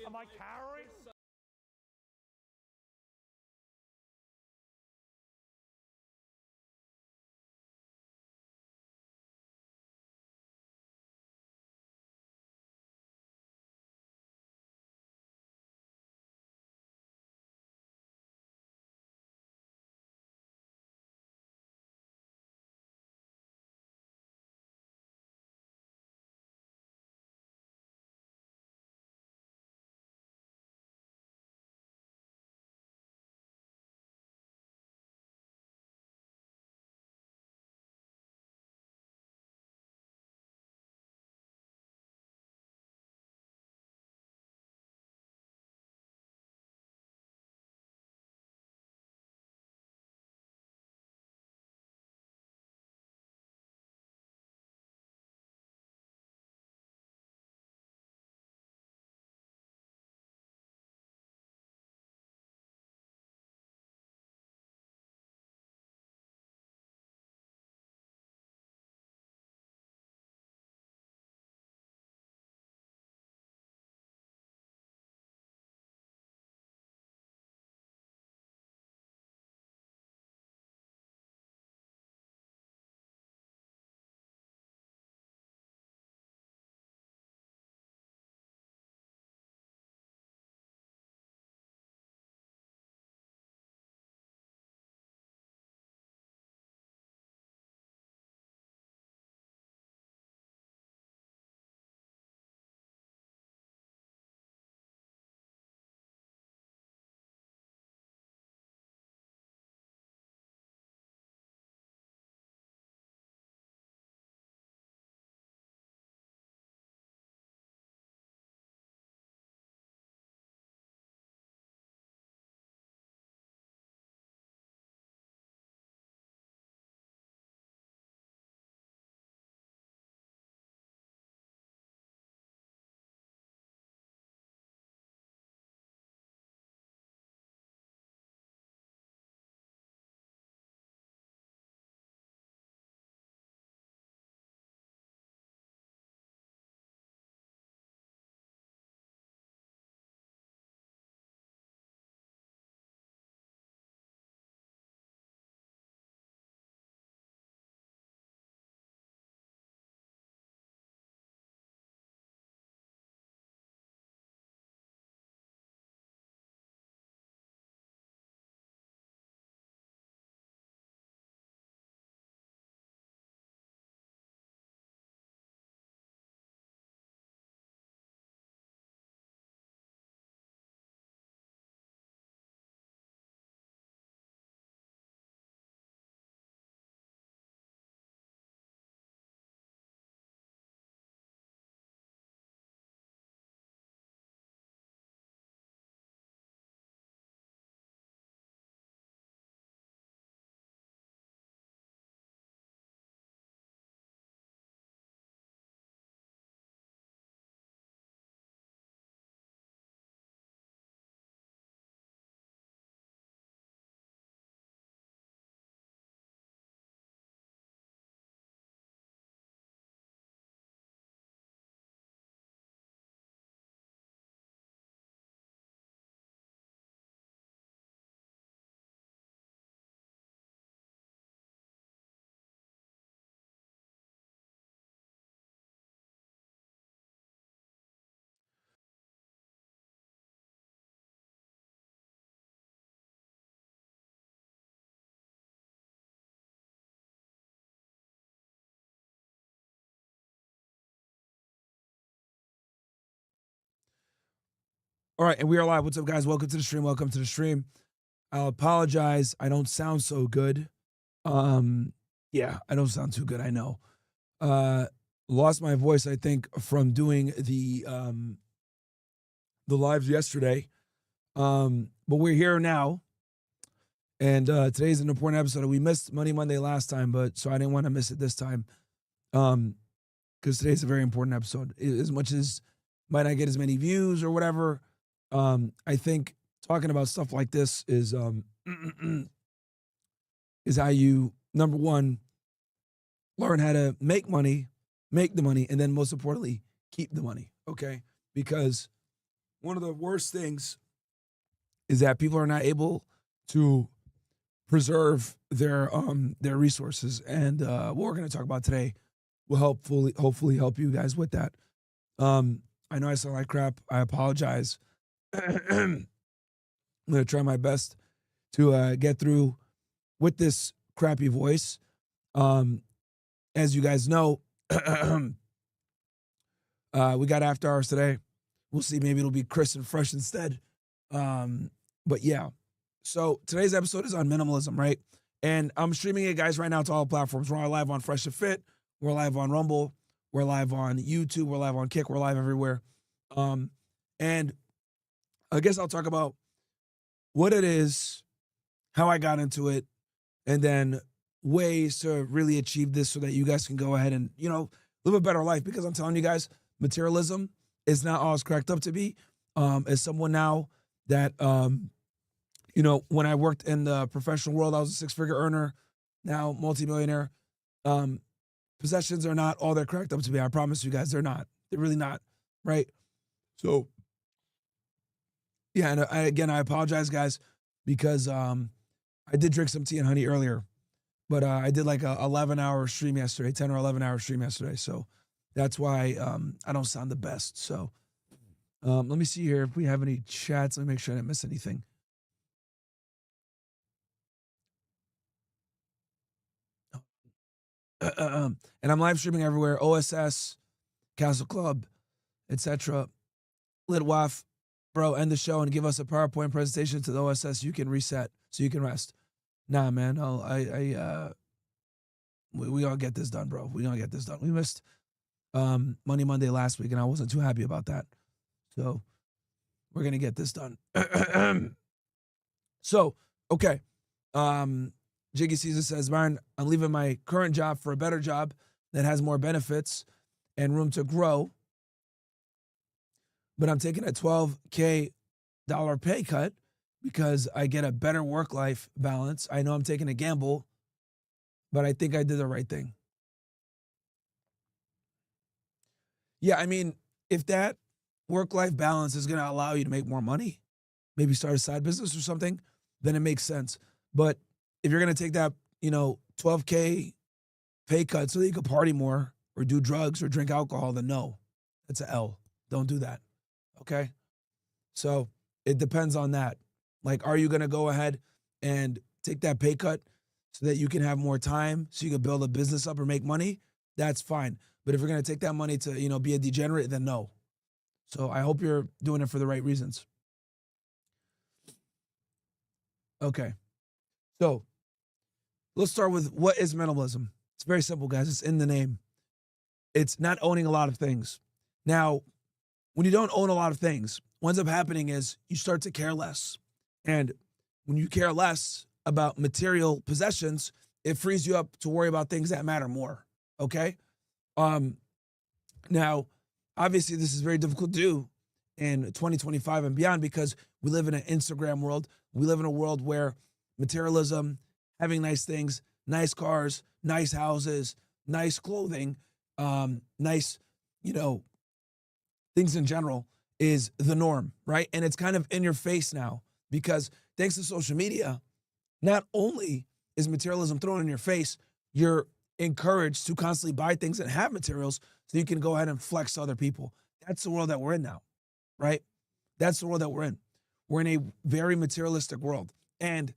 Am I carrying? All right, and we are live. What's up, guys? Welcome to the stream. Welcome to the stream. I'll apologize. I don't sound so good. Yeah, I don't sound too good. I know. Lost my voice, I think, from doing the lives yesterday. But we're here now, and today's an important episode. We missed Money Monday last time, but so I didn't want to miss it this time. Because today's a very important episode. As much as might not get as many views or whatever, I think talking about stuff like this is is how you, number one, learn how to make money, make the money, and then most importantly, keep the money. Okay, because one of the worst things is that people are not able to preserve their resources, and what we're going to talk about today will hopefully help you guys with that. I know I sound like crap. I apologize. I'm going to try my best to get through with this crappy voice. As you guys know, we got after hours today. We'll see. Maybe it'll be crisp and fresh instead. But yeah. So today's episode is on minimalism, right? And I'm streaming it, guys, right now to all platforms. We're live on Fresh and Fit. We're live on Rumble. We're live on YouTube. We're live on Kick. We're live everywhere. And I guess I'll talk about what it is, how I got into it, and then ways to really achieve this so that you guys can go ahead and, live a better life. Because I'm telling you guys, materialism is not all it's cracked up to be. As someone now that, when I worked in the professional world, I was a 6-figure earner, now multimillionaire. Possessions are not all they're cracked up to be. I promise you guys, they're not. They're really not, right? So, yeah, and again, I apologize, guys, because I did drink some tea and honey earlier, but I did like a 11-hour stream yesterday, 10 or 11-hour stream yesterday, so that's why I don't sound the best. So let me see here if we have any chats. Let me make sure I didn't miss anything. And I'm live streaming everywhere, OSS, CastleClub, etc. Litwaf, bro, end the show and give us a PowerPoint presentation to the OSS. You can reset so you can rest. Nah, man, we gonna get this done, bro. We gonna get this done. We missed Money Monday last week, and I wasn't too happy about that. So we're gonna get this done. So, okay. Jiggy Caesar says, Myron, I'm leaving my current job for a better job that has more benefits and room to grow. But I'm taking a $12K pay cut because I get a better work-life balance. I know I'm taking a gamble, but I think I did the right thing. Yeah, I mean, if that work-life balance is going to allow you to make more money, maybe start a side business or something, then it makes sense. But if you're going to take that, $12K pay cut so that you can party more or do drugs or drink alcohol, then no, that's an L. Don't do that. Okay? So it depends on that. Like, are you going to go ahead and take that pay cut so that you can have more time so you can build a business up or make money? That's fine. But if you're going to take that money to, be a degenerate, then no. So I hope you're doing it for the right reasons. Okay. So let's start with what is minimalism. It's very simple, guys. It's in the name. It's not owning a lot of things. Now, when you don't own a lot of things, what ends up happening is you start to care less. And when you care less about material possessions, it frees you up to worry about things that matter more. Okay? Now, obviously, this is very difficult to do in 2025 and beyond because we live in an Instagram world. We live in a world where materialism, having nice things, nice cars, nice houses, nice clothing, nice, things in general is the norm, right? And it's kind of in your face now because thanks to social media, not only is materialism thrown in your face, you're encouraged to constantly buy things and have materials so you can go ahead and flex to other people. That's the world that we're in now, right? That's the world that we're in. We're in a very materialistic world. And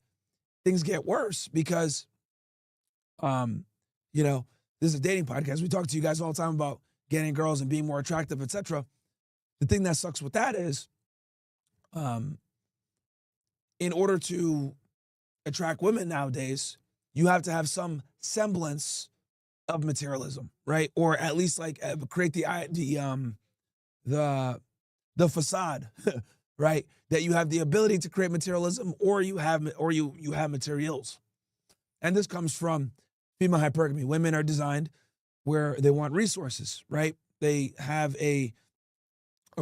things get worse because, this is a dating podcast. We talk to you guys all the time about getting girls and being more attractive, etc. The thing that sucks with that is, in order to attract women nowadays, you have to have some semblance of materialism, right? Or at least create the facade, right? That you have the ability to create materialism, or you have materials. And this comes from female hypergamy. Women are designed where they want resources, right? They have a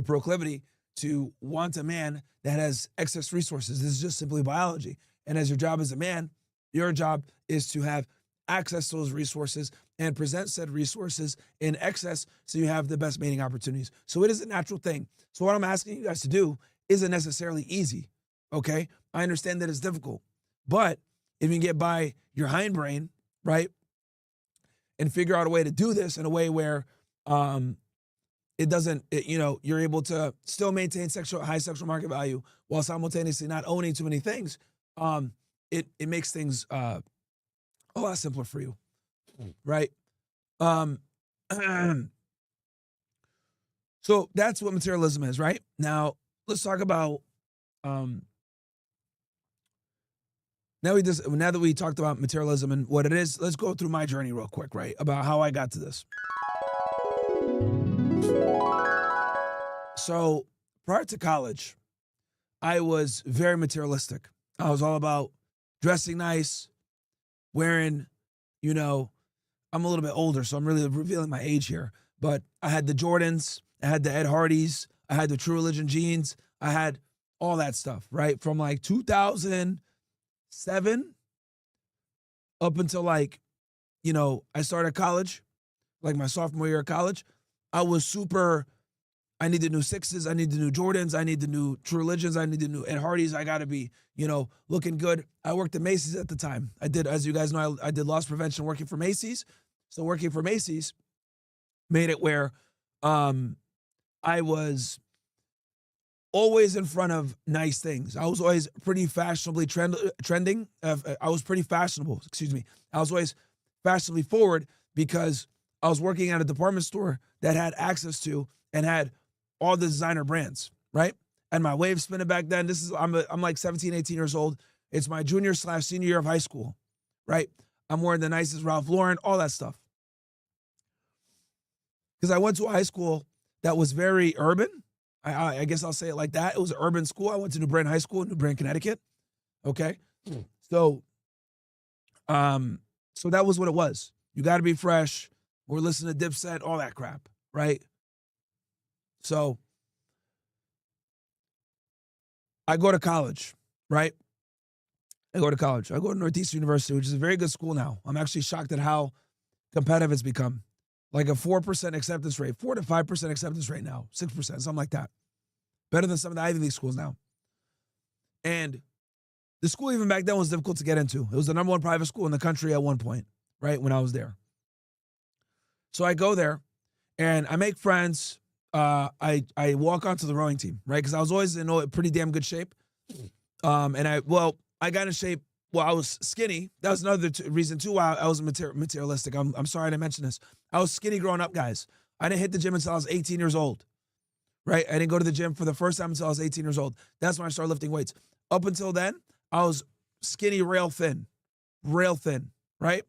proclivity to want a man that has excess resources. This is just simply biology. And as your job as a man, your job is to have access to those resources and present said resources in excess so you have the best mating opportunities. So it is a natural thing. So what I'm asking you guys to do isn't necessarily easy, okay? I understand that it's difficult, but if you can get by your hindbrain, right, and figure out a way to do this in a way where it doesn't, you're able to still maintain high sexual market value while simultaneously not owning too many things, it makes things a lot simpler for you, right? So that's what materialism is, right? Now, let's talk about, now that we talked about materialism and what it is, let's go through my journey real quick, right? About how I got to this. So prior to college, I was very materialistic. I was all about dressing nice, wearing, I'm a little bit older, so I'm really revealing my age here. But I had the Jordans, I had the Ed Hardys, I had the True Religion jeans, I had all that stuff, right? From like 2007 up until I started college, like my sophomore year of college. I needed new Sixes, I needed new Jordans, I needed new True Religions, I needed new Ed Hardys. I got to be, looking good. I worked at Macy's at the time. I did, as you guys know, I did loss prevention working for Macy's. So working for Macy's made it where I was always in front of nice things. I was always pretty fashionably trending. I was pretty fashionable, I was always fashionably forward because I was working at a department store that had access to and had all the designer brands, right? And my wave spinning back then, I'm like 17, 18 years old. It's my junior/senior year of high school, right? I'm wearing the nicest Ralph Lauren, all that stuff. Because I went to a high school that was very urban. I guess I'll say it like that. It was an urban school. I went to New Britain High School in New Britain, Connecticut. Okay. So that was what it was. You got to be fresh. We're listening to Dipset, all that crap, right? So I go to college, right? I go to Northeastern University, which is a very good school now. I'm actually shocked at how competitive it's become. Like a 4% acceptance rate, 4 to 5% acceptance rate now, 6%, something like that. Better than some of the Ivy League schools now. And the school even back then was difficult to get into. It was the #1 private school in the country at one point, right, when I was there. So I go there, and I make friends. I walk onto the rowing team, right, because I was always in a pretty damn good shape. And I got in shape. Well, I was skinny. That was another reason, too, why I was materialistic. I'm sorry I didn't mention this. I was skinny growing up, guys. I didn't hit the gym until I was 18 years old, right? I didn't go to the gym for the first time until I was 18 years old. That's when I started lifting weights. Up until then, I was skinny, rail thin, right?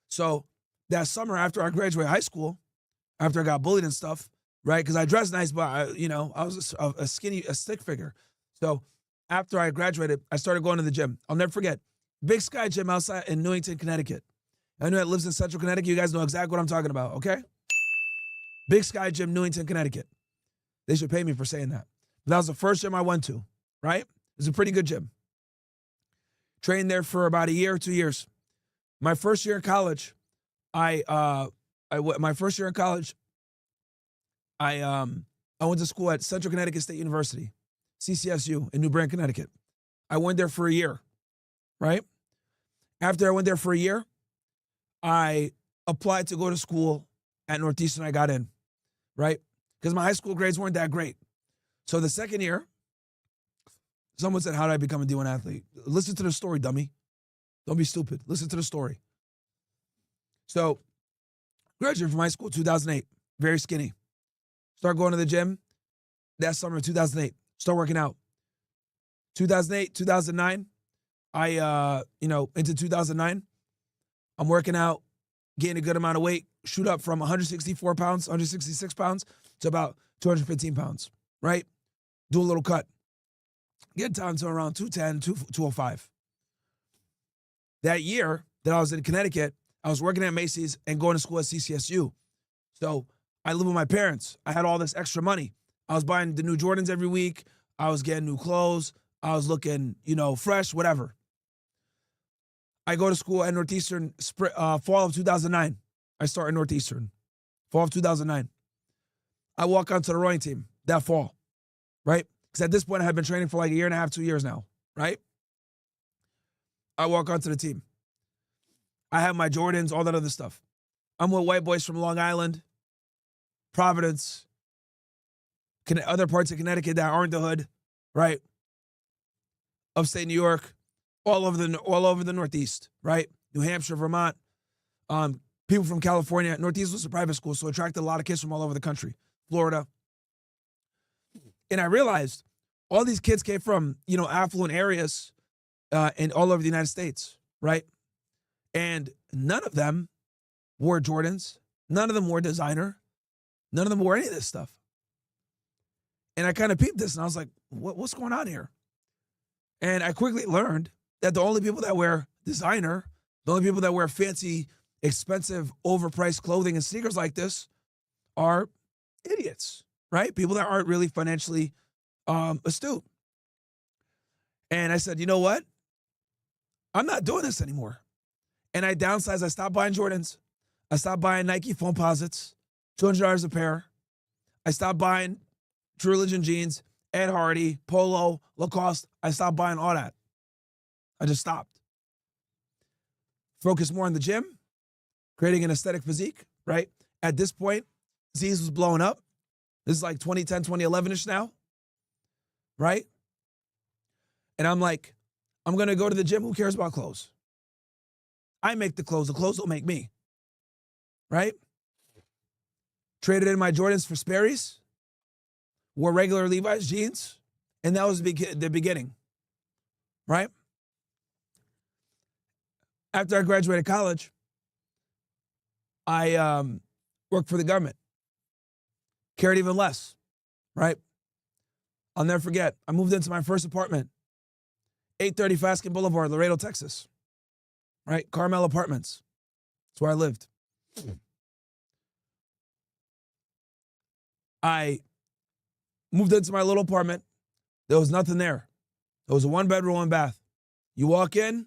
So that summer after I graduated high school, after I got bullied and stuff, right? Because I dressed nice, but I was a stick figure. So after I graduated, I started going to the gym. I'll never forget. Big Sky Gym outside in Newington, Connecticut. I know it lives in Central Connecticut. You guys know exactly what I'm talking about, okay? Big Sky Gym, Newington, Connecticut. They should pay me for saying that. But that was the first gym I went to, right? It was a pretty good gym. Trained there for about a year or 2 years. My first year in college, I went to school at Central Connecticut State University, CCSU in New Britain, Connecticut. I went there for a year, right? After I went there for a year, I applied to go to school at Northeastern. I got in, right? Because my high school grades weren't that great. So the second year, someone said, how did I become a D1 athlete? Listen to the story, dummy. Don't be stupid. Listen to the story. So graduated from high school, 2008, very skinny. Start going to the gym that summer of 2008. Start working out. 2008, 2009, into 2009, I'm working out, getting a good amount of weight, shoot up from 164 pounds, 166 pounds to about 215 pounds, right? Do a little cut. Get down to around 210, 205. That year that I was in Connecticut, I was working at Macy's and going to school at CCSU. So I lived with my parents. I had all this extra money. I was buying the new Jordans every week. I was getting new clothes. I was looking, fresh, whatever. I go to school at Northeastern fall of 2009. I start at Northeastern, fall of 2009. I walk onto the rowing team that fall, right? Because at this point, I had been training for like a year and a half, 2 years now, right? I walk onto the team. I have my Jordans, all that other stuff. I'm with white boys from Long Island, Providence, other parts of Connecticut that aren't the hood, right? Upstate New York, all over the Northeast, right? New Hampshire, Vermont, people from California. Northeast was a private school, so it attracted a lot of kids from all over the country, Florida. And I realized all these kids came from, affluent areas and all over the United States, right? And none of them wore Jordans. None of them wore designer. None of them wore any of this stuff. And I kind of peeped this, and I was like, what's going on here? And I quickly learned that the only people that wear designer, the only people that wear fancy, expensive, overpriced clothing and sneakers like this are idiots, right? People that aren't really financially astute. And I said, you know what? I'm not doing this anymore. And I downsized. I stopped buying Jordans. I stopped buying Nike foam posits, $200 a pair. I stopped buying True Religion jeans, Ed Hardy, Polo, Lacoste. I stopped buying all that. I just stopped. Focus more on the gym, creating an aesthetic physique, right? At this point, Z's was blowing up. This is like 2010, 2011-ish now, right? And I'm like, I'm going to go to the gym. Who cares about clothes? I make the clothes. The clothes don't make me, right? Traded in my Jordans for Sperry's, wore regular Levi's jeans, and that was the beginning, right? After I graduated college, I worked for the government. Cared even less, right? I'll never forget. I moved into my first apartment, 830 Faskin Boulevard, Laredo, Texas, right? Carmel Apartments. That's where I lived. I moved into my little apartment. There was nothing there. It was a 1-bedroom, 1-bath. You walk in,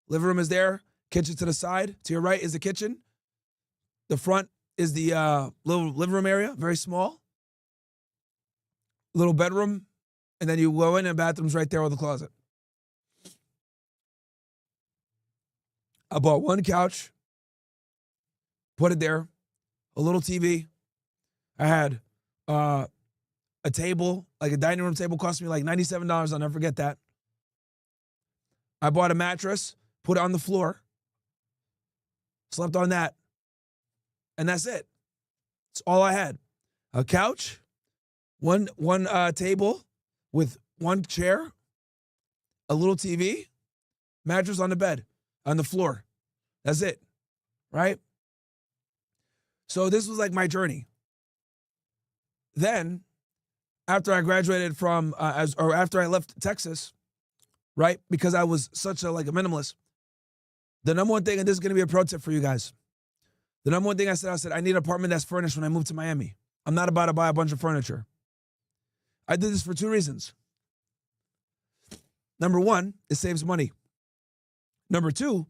living room is there, kitchen to the side. To your right is the kitchen. The front is the little living room area, very small. Little bedroom, and then you go in and bathroom's right there with the closet. I bought one couch, put it there, a little TV. I had a table, like a dining room table, cost me like $97. I'll never forget that. I bought a mattress, put it on the floor, slept on that, and that's it. It's all I had. A couch, one table with one chair, a little TV, mattress on the bed, on the floor. That's it, right? So this was like my journey. Then, after I graduated from, after I left Texas, right, because I was such a minimalist, the number one thing, and this is going to be a pro tip for you guys, the number one thing I said, I need an apartment that's furnished when I move to Miami. I'm not about to buy a bunch of furniture. I did this for 2 reasons. Number one, it saves money. Number two,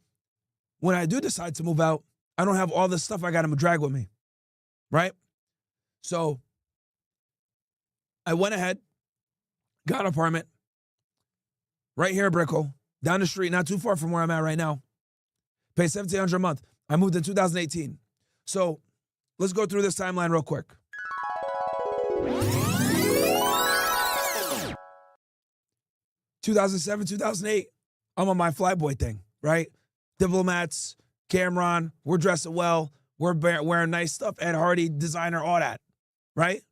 when I do decide to move out, I don't have all this stuff I got to drag with me, right? So I went ahead, got an apartment right here in Brickell, down the street, not too far from where I'm at right now. Pay $1,700 a month. I moved in 2018. So let's go through this timeline real quick. 2007, 2008, I'm on my flyboy thing, right? Diplomats, Cameron, we're dressing well, we're wearing nice stuff, Ed Hardy, designer, all that, right?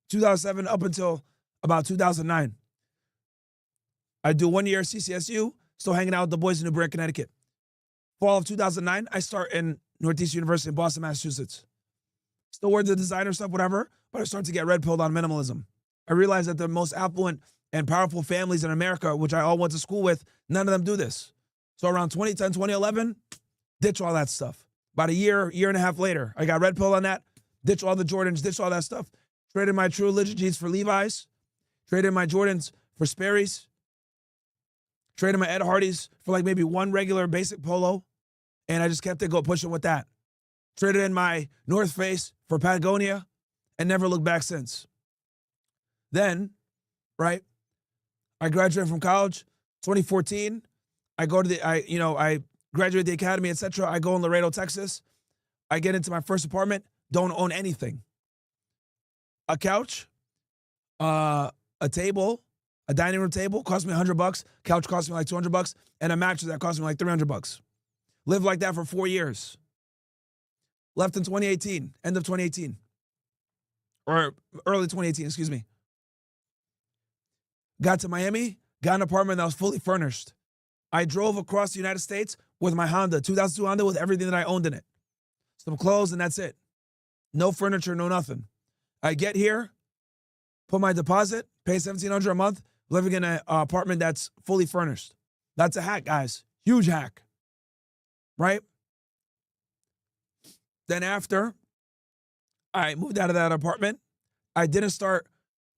2007 up until about 2009. I do 1 year CCSU, still hanging out with the boys in New Britain, Connecticut. Fall of 2009, I start in Northeastern University in Boston, Massachusetts. Still wear the designer stuff, whatever, but I start to get red-pilled on minimalism. I realized that the most affluent and powerful families in America, which I all went to school with, none of them do this. So around 2010, 2011, ditch all that stuff. About a year and a half later, I got red pill on that, ditch all the Jordans, ditch all that stuff. Traded my True Religion jeans for Levi's. Traded my Jordans for Sperry's. Traded my Ed Hardys for like maybe one regular basic polo, and I just kept it pushing with that. Traded in my North Face for Patagonia, and never looked back since. Then, right, I graduated from college, 2014. I graduate the academy, etc. I go in Laredo, Texas. I get into my first apartment, don't own anything. A couch, a table, a dining room table cost me $100. Couch cost me like $200, and a mattress that cost me like $300. Lived like that for 4 years. Left in 2018, end of 2018. Or early 2018, excuse me. Got to Miami, got an apartment that was fully furnished. I drove across the United States with my Honda, 2002 Honda, with everything that I owned in it. Some clothes, and that's it. No furniture, no nothing. I get here, put my deposit, pay $1,700 a month, living in an apartment that's fully furnished. That's a hack, guys. Huge hack. Right? Then after I moved out of that apartment, I didn't start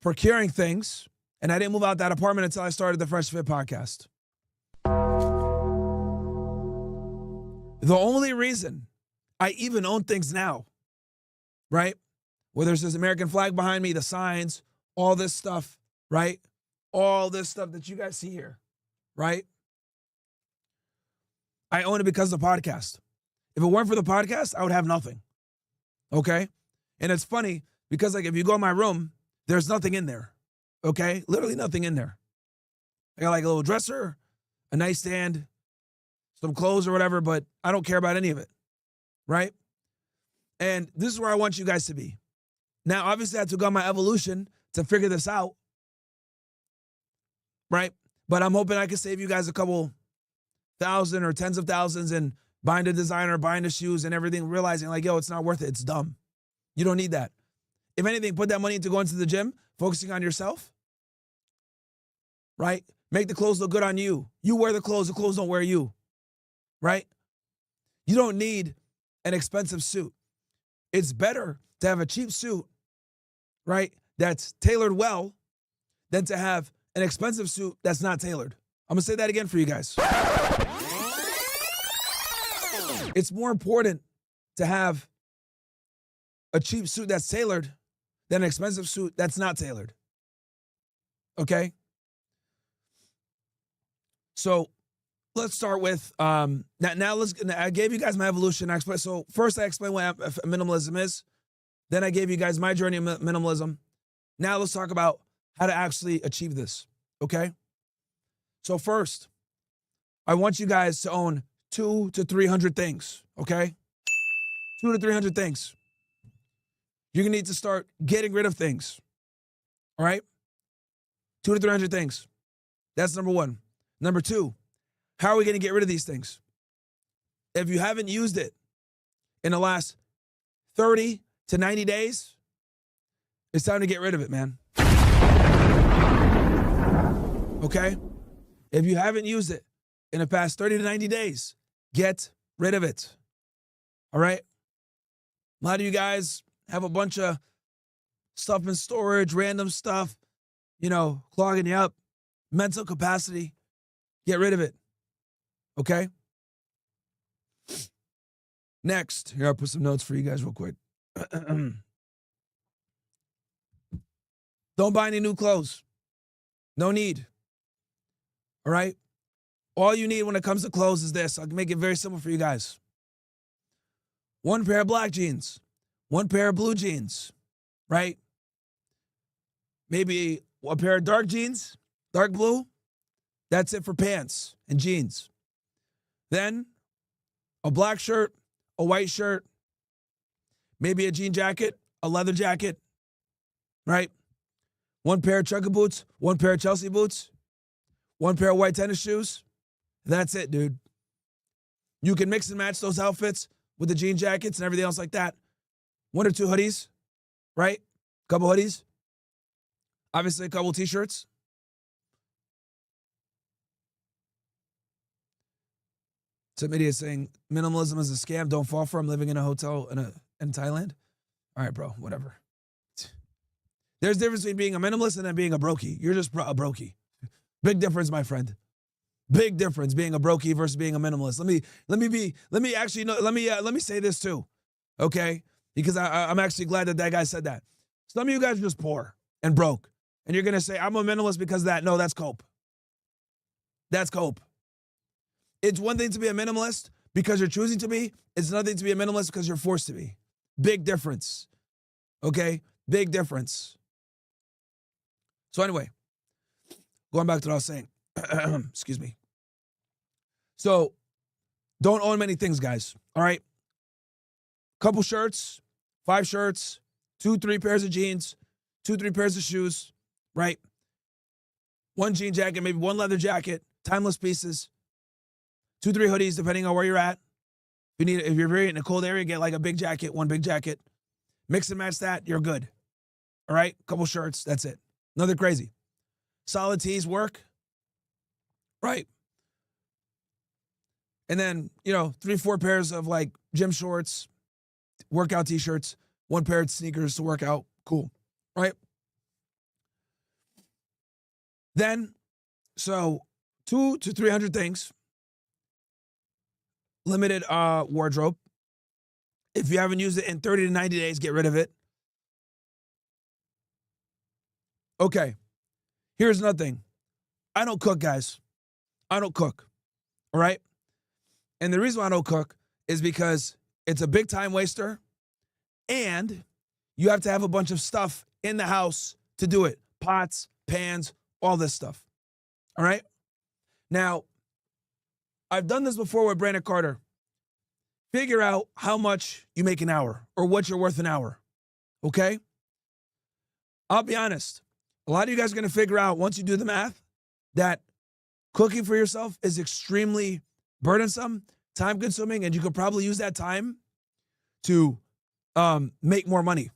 procuring things, and I didn't move out that apartment until I started the Fresh Fit podcast. The only reason I even own things now, right? Whether it's this American flag behind me, the signs, all this stuff, right? All this stuff that you guys see here, right? I own it because of the podcast. If it weren't for the podcast, I would have nothing. Okay? And it's funny because, like, if you go in my room, there's nothing in there. Okay? Literally nothing in there. I got like a little dresser, a nightstand, some clothes or whatever, but I don't care about any of it. Right? And this is where I want you guys to be. Now, obviously, I had to go on my evolution to figure this out. Right? But I'm hoping I can save you guys a couple thousand or tens of thousands in buying the designer, buying the shoes and everything, realizing like, yo, it's not worth it. It's dumb. You don't need that. If anything, put that money into going to the gym, focusing on yourself. Right? Make the clothes look good on you. You wear the clothes don't wear you. Right? You don't need an expensive suit. It's better to have a cheap suit, right, that's tailored well, than to have an expensive suit that's not tailored. I'm going to say that again for you guys. It's more important to have a cheap suit that's tailored than an expensive suit that's not tailored. Okay? So let's start with, I gave you guys my evolution. So first I explained what minimalism is. Then I gave you guys my journey of minimalism. Now let's talk about how to actually achieve this, okay? So first, I want you guys to own 200 to 300 things, okay? 200 to 300 things. You're gonna need to start getting rid of things, all right? 200 to 300 things. That's number one. Number two, how are we gonna get rid of these things? If you haven't used it in the last 30 to 90 days, it's time to get rid of it, man. Okay? If you haven't used it in the past 30 to 90 days, get rid of it. All right? A lot of you guys have a bunch of stuff in storage, random stuff, clogging you up, mental capacity. Get rid of it. Okay? Next, here, I'll put some notes for you guys real quick. Don't buy any new clothes. No need. All right? All you need when it comes to clothes is this. I'll make it very simple for you guys. One pair of black jeans. One pair of blue jeans. Right? Maybe a pair of dark jeans, dark blue. That's it for pants and jeans. Then a black shirt, a white shirt, maybe a jean jacket, a leather jacket, right? One pair of chukka boots, one pair of Chelsea boots, one pair of white tennis shoes. That's it, dude. You can mix and match those outfits with the jean jackets and everything else like that. One or two hoodies, right? A couple hoodies. Obviously, a couple t-shirts. Some idiot saying minimalism is a scam. Don't fall for it. I'm living in a hotel in Thailand. All right, bro, whatever. There's a difference between being a minimalist and then being a brokey. You're just a brokey. Big difference, my friend. Big difference being a brokey versus being a minimalist. Let me say this too, okay? Because I'm actually glad that guy said that. Some of you guys are just poor and broke, and you're gonna say I'm a minimalist because of that. No, that's cope. That's cope. It's one thing to be a minimalist because you're choosing to be. It's another thing to be a minimalist because you're forced to be. Big difference. Okay? Big difference. So anyway, going back to what I was saying. Excuse me. So don't own many things, guys. All right? Couple shirts, 5 shirts, 2-3 pairs of jeans, 2-3 pairs of shoes, right? 1 jean jacket, maybe 1 leather jacket, timeless pieces, 2-3 hoodies, depending on where you're at. If you're very in a cold area, get like a big jacket, 1 big jacket. Mix and match that, you're good. All right? Couple shirts, that's it. Nothing crazy. Solid tees work, right? And then, 3-4 pairs of like gym shorts, workout t-shirts, 1 pair of sneakers to work out. Cool, right? Then, so 200 to 300 things. Limited wardrobe. If you haven't used it in 30 to 90 days, get rid of it. Okay, here's another thing. I don't cook, guys. I don't cook, all right? And the reason why I don't cook is because it's a big time waster, and you have to have a bunch of stuff in the house to do it. Pots, pans, all this stuff, all right? Now, I've done this before with Brandon Carter. Figure out how much you make an hour or what you're worth an hour, okay? I'll be honest. A lot of you guys are going to figure out once you do the math that cooking for yourself is extremely burdensome, time-consuming, and you could probably use that time to make more money,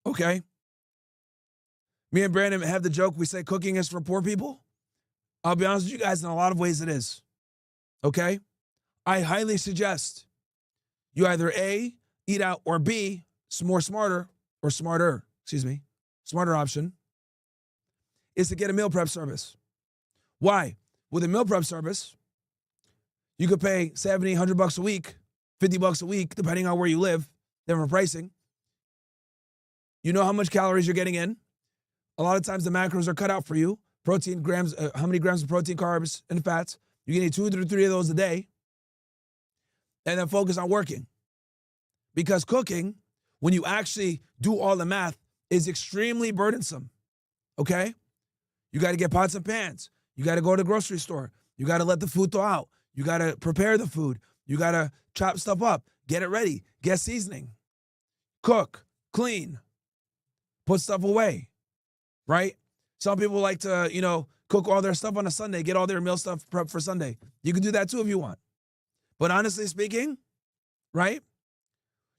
okay? Me and Brandon have the joke, we say cooking is for poor people. I'll be honest with you guys, in a lot of ways it is, okay? I highly suggest you either A, eat out, or B, smarter option, is to get a meal prep service. Why? With a meal prep service, you could pay $70, $100 a week, $50 a week, depending on where you live, different pricing. You know how much calories you're getting in. A lot of times the macros are cut out for you. Protein grams, how many grams of protein, carbs, and fats. You can eat 2 to 3 of those a day. And then focus on working. Because cooking, when you actually do all the math, is extremely burdensome, okay? You got to get pots and pans. You got to go to the grocery store. You got to let the food thaw out. You got to prepare the food. You got to chop stuff up, get it ready, get seasoning, cook, clean, put stuff away, right? Some people like to, cook all their stuff on a Sunday, get all their meal stuff prepped for Sunday. You can do that too if you want. But honestly speaking, right,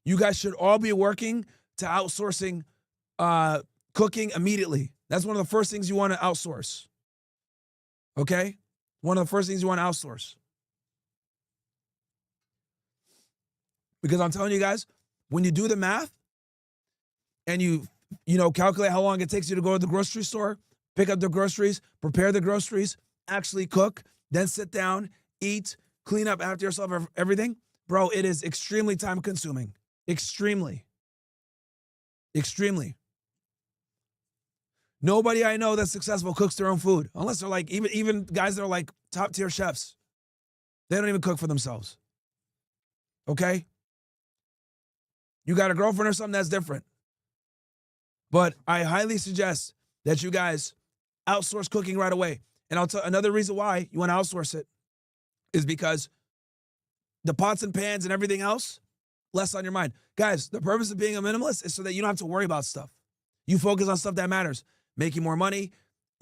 you guys should all be working to outsourcing cooking immediately. That's one of the first things you want to outsource. Okay? One of the first things you want to outsource. Because I'm telling you guys, when you do the math and you calculate how long it takes you to go to the grocery store, pick up the groceries, prepare the groceries, actually cook, then sit down, eat, clean up after yourself, everything, bro, it is extremely time consuming. Extremely. Nobody I know that's successful cooks their own food, unless they're like, even guys that are like top tier chefs. They don't even cook for themselves. Okay? You got a girlfriend or something, that's different. But I highly suggest that you guys outsource cooking right away. And I'll tell another reason why you want to outsource it is because the pots and pans and everything else, less on your mind. Guys, the purpose of being a minimalist is so that you don't have to worry about stuff. You focus on stuff that matters. Making more money,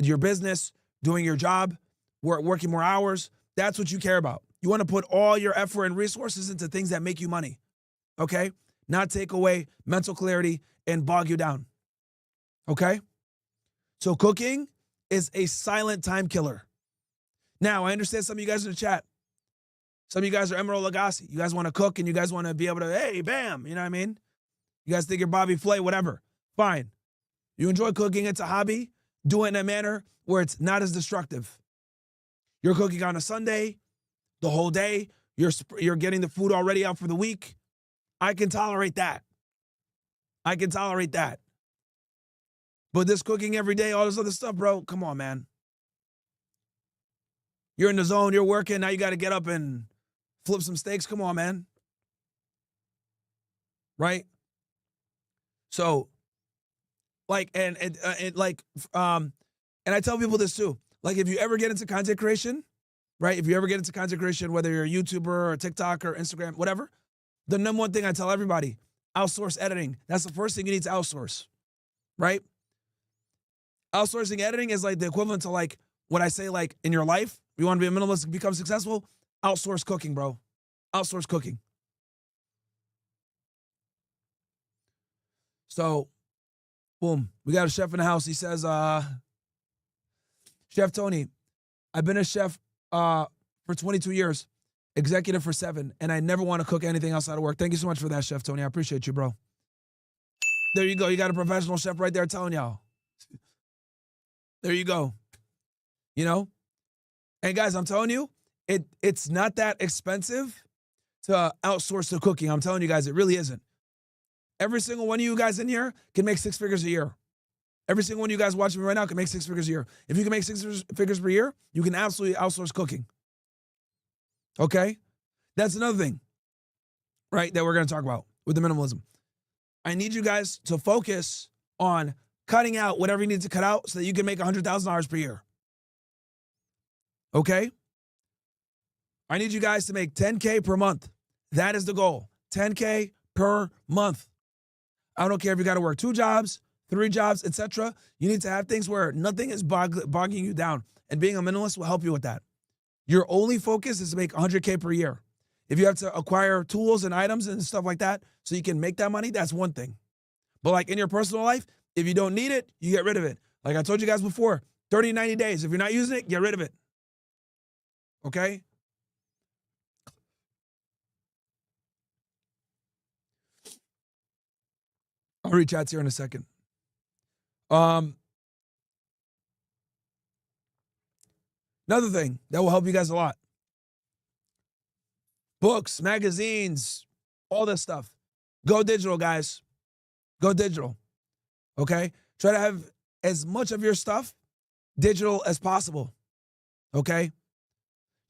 your business, doing your job, working more hours. That's what you care about. You want to put all your effort and resources into things that make you money, okay? Not take away mental clarity and bog you down, okay? So cooking is a silent time killer. Now, I understand some of you guys in the chat. Some of you guys are Emerald Lagasse. You guys want to cook and you guys want to be able to, hey, bam, you know what I mean? You guys think you're Bobby Flay, whatever. Fine. You enjoy cooking, it's a hobby. Do it in a manner where it's not as destructive. You're cooking on a Sunday, the whole day. You're getting the food already out for the week. I can tolerate that. I can tolerate that. But this cooking every day, all this other stuff, bro, come on, man. You're in the zone, you're working, now you got to get up and flip some steaks. Come on, man. Right? So, like, and I tell people this too. Like, if you ever get into content creation, right? If you ever get into content creation, whether you're a YouTuber or a TikTok or Instagram, whatever, the number one thing I tell everybody, outsource editing. That's the first thing you need to outsource, right? Outsourcing editing is like the equivalent to like what I say, like in your life, you want to be a minimalist, become successful, outsource cooking, bro. Outsource cooking. So, boom, we got a chef in the house. He says, Chef Tony, I've been a chef for 22 years, executive for 7, and I never want to cook anything outside of work. Thank you so much for that, Chef Tony. I appreciate you, bro. There you go. You got a professional chef right there telling y'all. There you go. You know? And guys, I'm telling you, it's not that expensive to outsource the cooking. I'm telling you guys, it really isn't. Every single one of you guys in here can make 6 figures a year. Every single one of you guys watching me right now can make 6 figures a year. If you can make 6 figures per year, you can absolutely outsource cooking. Okay? That's another thing, right, that we're going to talk about with the minimalism. I need you guys to focus on cutting out whatever you need to cut out so that you can make $100,000 per year. Okay? I need you guys to make $10K per month. That is the goal. $10K per month. I don't care if you got to work 2 jobs, 3 jobs, etc. You need to have things where nothing is bogging you down. And being a minimalist will help you with that. Your only focus is to make $100K per year. If you have to acquire tools and items and stuff like that so you can make that money, that's one thing. But like in your personal life, if you don't need it, you get rid of it. Like I told you guys before, 30, 90 days. If you're not using it, get rid of it. Okay? I'll read chats here in a second. Another thing that will help you guys a lot. Books, magazines, all this stuff. Go digital, guys. Go digital. Okay? Try to have as much of your stuff digital as possible. Okay?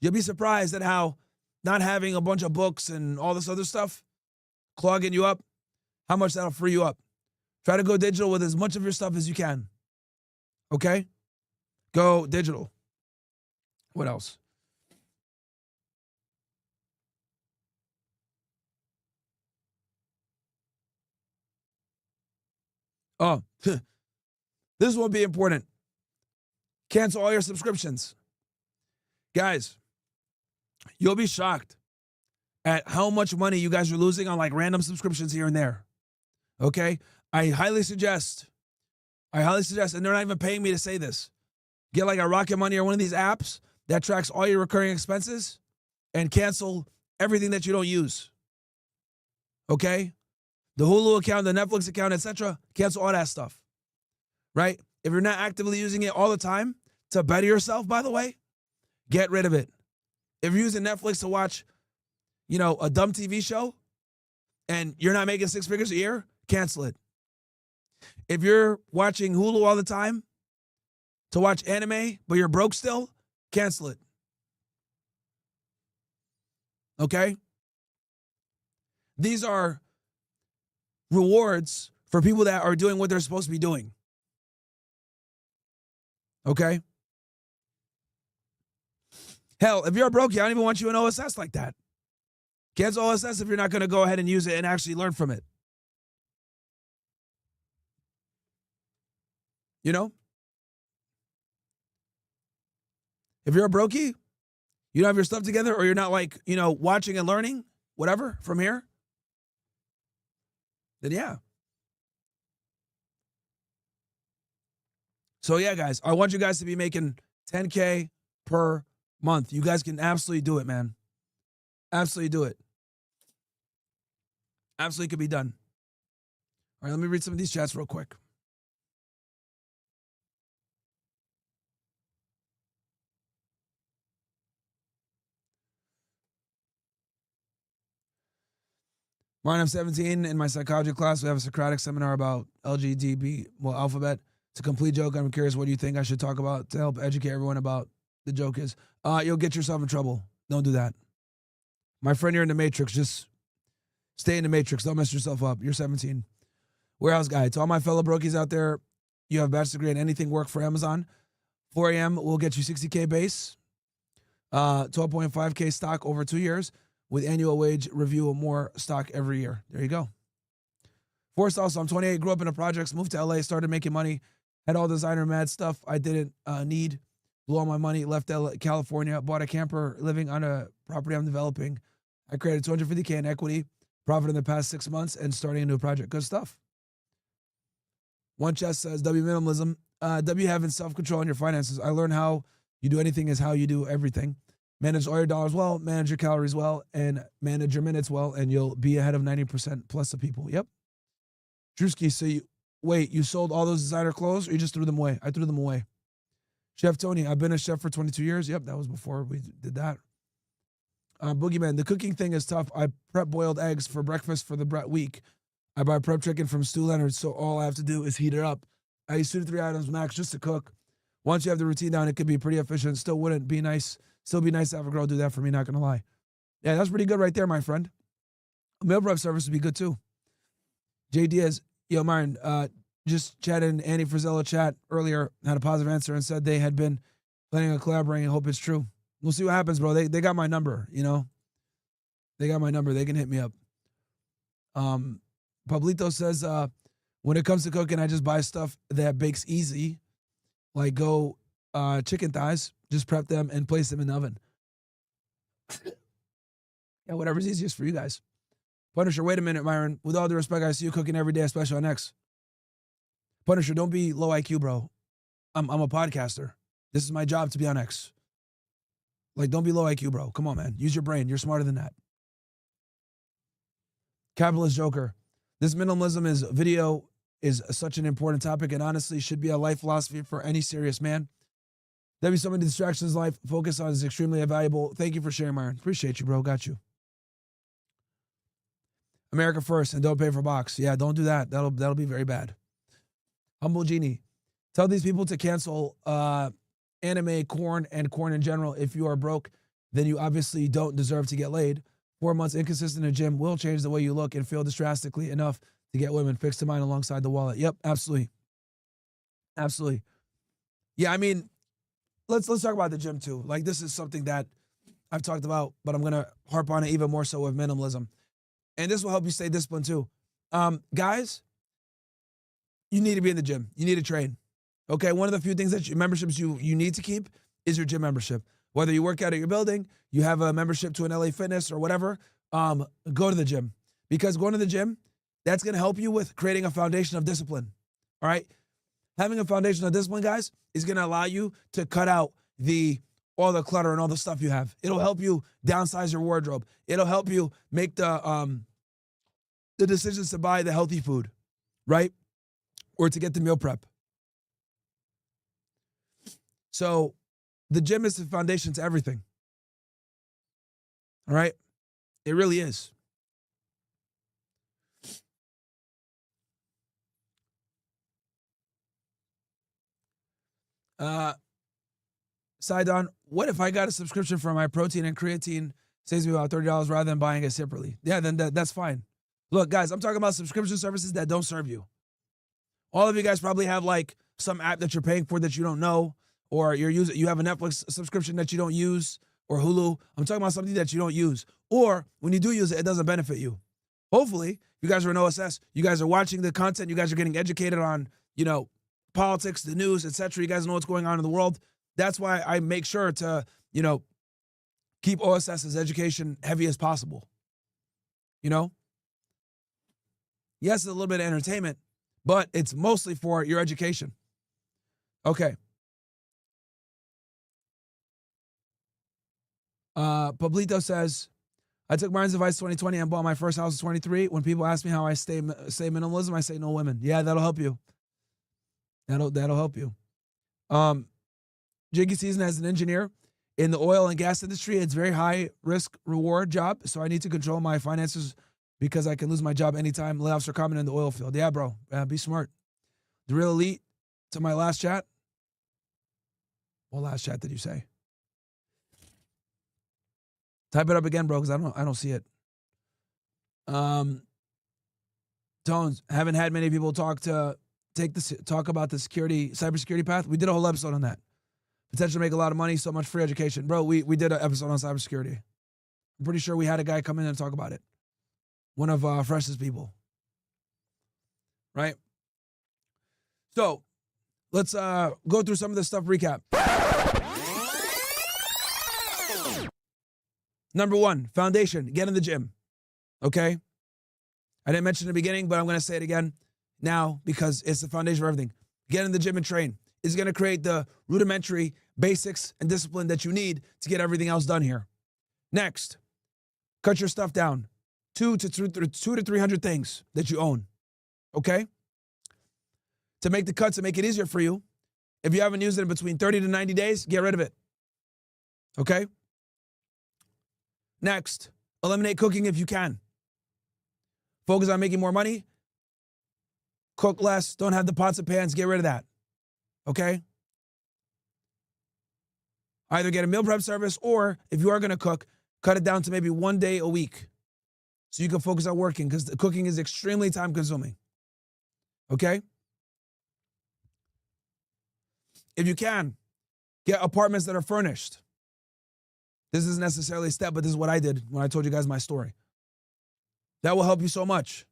You'll be surprised at how not having a bunch of books and all this other stuff clogging you up, how much that'll free you up. Try to go digital with as much of your stuff as you can. Okay? Go digital. What else? Oh, this will be important. Cancel all your subscriptions. Guys, you'll be shocked at how much money you guys are losing on like random subscriptions here and there. Okay? I highly suggest, and they're not even paying me to say this, get like a Rocket Money or one of these apps that tracks all your recurring expenses and cancel everything that you don't use. Okay? The Hulu account, the Netflix account, etc. Cancel all that stuff. Right? If you're not actively using it all the time to better yourself, by the way, get rid of it. If you're using Netflix to watch, a dumb TV show and you're not making 6 figures a year, cancel it. If you're watching Hulu all the time to watch anime, but you're broke still, cancel it. Okay? These are rewards for people that are doing what they're supposed to be doing. Okay? Hell, if you're broke, I don't even want you in OSS like that. Cancel OSS if you're not going to go ahead and use it and actually learn from it. You know? If you're a brokey, you don't have your stuff together, or you're not like, watching and learning, whatever, from here, then yeah. So yeah, guys, I want you guys to be making $10K per month. You guys can absolutely do it, man. Absolutely do it. Absolutely could be done. All right, let me read some of these chats real quick. Mine, I'm 17. In my psychology class, we have a Socratic seminar about LGDB, alphabet. It's a complete joke. I'm curious, what do you think I should talk about to help educate everyone about the joke is? You'll get yourself in trouble. Don't do that. My friend, you're in the Matrix. Just stay in the Matrix. Don't mess yourself up. You're 17. Warehouse guy. To all my fellow brokies out there, you have a bachelor's degree in anything work for Amazon. 4 a.m. will get you 60K base, 12.5K stock over 2 years with annual wage review of more stock every year. There you go. Forrest also, I'm 28, grew up in the projects, moved to LA, started making money, had all designer mad stuff I didn't need, blew all my money, left LA, California, bought a camper, living on a property I'm developing. I created 250K in equity, profit in the past 6 months, and starting a new project. Good stuff. One Chess says, W minimalism, W having self-control in your finances. I learned how you do anything is how you do everything. Manage all your dollars well, manage your calories well, and manage your minutes well, and you'll be ahead of 90% plus of people. Yep. Drewski, so you sold all those designer clothes or you just threw them away? I threw them away. Chef Tony, I've been a chef for 22 years. Yep, that was before we did that. Boogeyman, the cooking thing is tough. I prep boiled eggs for breakfast for the week. I buy prep chicken from Stu Leonard, so all I have to do is heat it up. I use 2 to 3 items max just to cook. Once you have the routine down, it could be pretty efficient. Still wouldn't be nice. Still be nice to have a girl do that for me, not going to lie. Yeah, that's pretty good right there, my friend. A meal prep service would be good too. Jay Diaz, yo, Myron, just chatted in Annie Frizzello chat earlier, had a positive answer and said they had been planning on collaborating. I hope it's true. We'll see what happens, bro. They got my number, you know. They got my number. They can hit me up. Pablito says, when it comes to cooking, I just buy stuff that bakes easy, like chicken thighs, just prep them and place them in the oven. Yeah, whatever's easiest for you guys. Punisher, wait a minute, Myron. With all due respect, I see you cooking every day, especially on X. Punisher, don't be low IQ, bro. I'm a podcaster. This is my job to be on X. Like, don't be low IQ, bro. Come on, man. Use your brain. You're smarter than that. Capitalist Joker. This minimalism video is such an important topic and honestly should be a life philosophy for any serious man. There be so many distractions in life. Focus on is extremely valuable. Thank you for sharing, Myron. Appreciate you, bro. Got you. America first and don't pay for box. Yeah, don't do that. That'll be very bad. Humble Genie. Tell these people to cancel anime, corn, and corn in general. If you are broke, then you obviously don't deserve to get laid. 4 months inconsistent in the gym will change the way you look and feel this drastically enough to get women. Fix the mind alongside the wallet. Yep, absolutely. Absolutely. Yeah, I mean, let's talk about the gym too. Like, this is something that I've talked about, but I'm going to harp on it even more so with minimalism. And this will help you stay disciplined too. Guys, you need to be in the gym. You need to train. Okay, one of the few things that memberships you need to keep is your gym membership. Whether you work out at your building, you have a membership to an LA Fitness or whatever, go to the gym. Because going to the gym, that's going to help you with creating a foundation of discipline. All right? Having a foundation of discipline, guys, is going to allow you to cut out all the clutter and all the stuff you have. It'll help you downsize your wardrobe. It'll help you make the decisions to buy the healthy food, right? Or to get the meal prep. So the gym is the foundation to everything. All right? It really is. Sidon, what if I got a subscription for my protein and creatine, saves me about $30 rather than buying it separately? Yeah, then that's fine. Look, guys, I'm talking about subscription services that don't serve you. All of you guys probably have like some app that you're paying for that you don't know, or you have a Netflix subscription that you don't use, or Hulu. I'm talking about something that you don't use. Or when you do use it, it doesn't benefit you. Hopefully, you guys are in OSS. You guys are watching the content. You guys are getting educated on, politics, the news, etc. You guys know what's going on in the world. That's why I make sure to, keep OSS's education heavy as possible. Yes, it's a little bit of entertainment, but it's mostly for your education. Okay. Pablito says, I took Myron's advice 2020 and bought my first house at 23. When people ask me how I say minimalism, I say no women. Yeah, that'll help you. That'll help you. Jiggy Season as an engineer in the oil and gas industry, it's very high risk reward job. So I need to control my finances because I can lose my job anytime. Layoffs are common in the oil field. Yeah, bro. Be smart. The real elite to my last chat. What last chat did you say? Type it up again, bro, because I don't see it. Tones, haven't had many people talk about the cybersecurity path. We did a whole episode on that. Potential to make a lot of money, so much free education. Bro, we did an episode on cybersecurity. I'm pretty sure we had a guy come in and talk about it. One of Freshest people. Right? So, let's go through some of this stuff, recap. Number 1, foundation, get in the gym. Okay? I didn't mention it in the beginning, but I'm going to say it again now because it's the foundation for everything. Get in the gym and train. It's going to create the rudimentary basics and discipline that you need to get everything else done here. Next, cut your stuff down. 200 to 300 things that you own. Okay? To make the cuts and make it easier for you, if you haven't used it in between 30 to 90 days, get rid of it. Okay? Next, eliminate cooking if you can. Focus on making more money. Cook less. Don't have the pots and pans. Get rid of that. Okay? Either get a meal prep service or if you are going to cook, cut it down to maybe 1 day a week so you can focus on working because cooking is extremely time consuming. Okay? If you can, get apartments that are furnished. This isn't necessarily a step, but this is what I did when I told you guys my story. That will help you so much.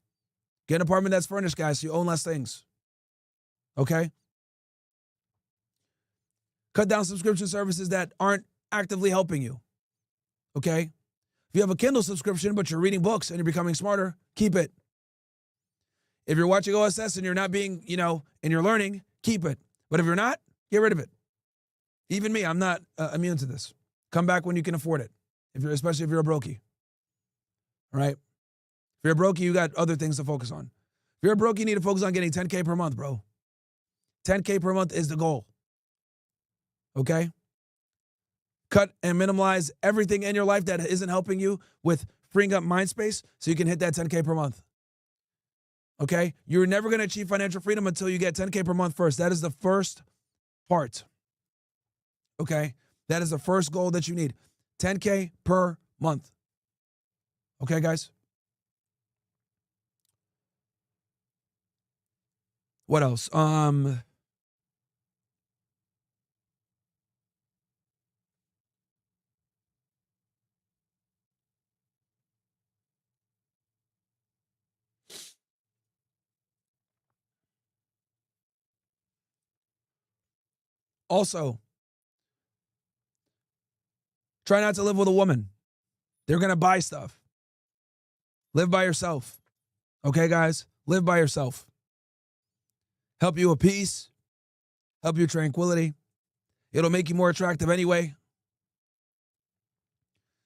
Get an apartment that's furnished, guys, so you own less things. Okay? Cut down subscription services that aren't actively helping you. Okay? If you have a Kindle subscription, but you're reading books and you're becoming smarter, keep it. If you're watching OSS and you're not being, and you're learning, keep it. But if you're not, get rid of it. Even me, I'm not immune to this. Come back when you can afford it, especially if you're a brokey. All right? If you're a brokey, you got other things to focus on. If you're a brokey, you need to focus on getting 10K per month, bro. 10K per month is the goal. Okay? Cut and minimize everything in your life that isn't helping you with freeing up mind space so you can hit that 10K per month. Okay? You're never going to achieve financial freedom until you get 10K per month first. That is the first part. Okay? That is the first goal that you need. 10K per month. Okay, guys? What else? Also, try not to live with a woman. They're going to buy stuff. Live by yourself. Okay, guys? Live by yourself. Help you with peace. Help you with tranquility. It'll make you more attractive anyway.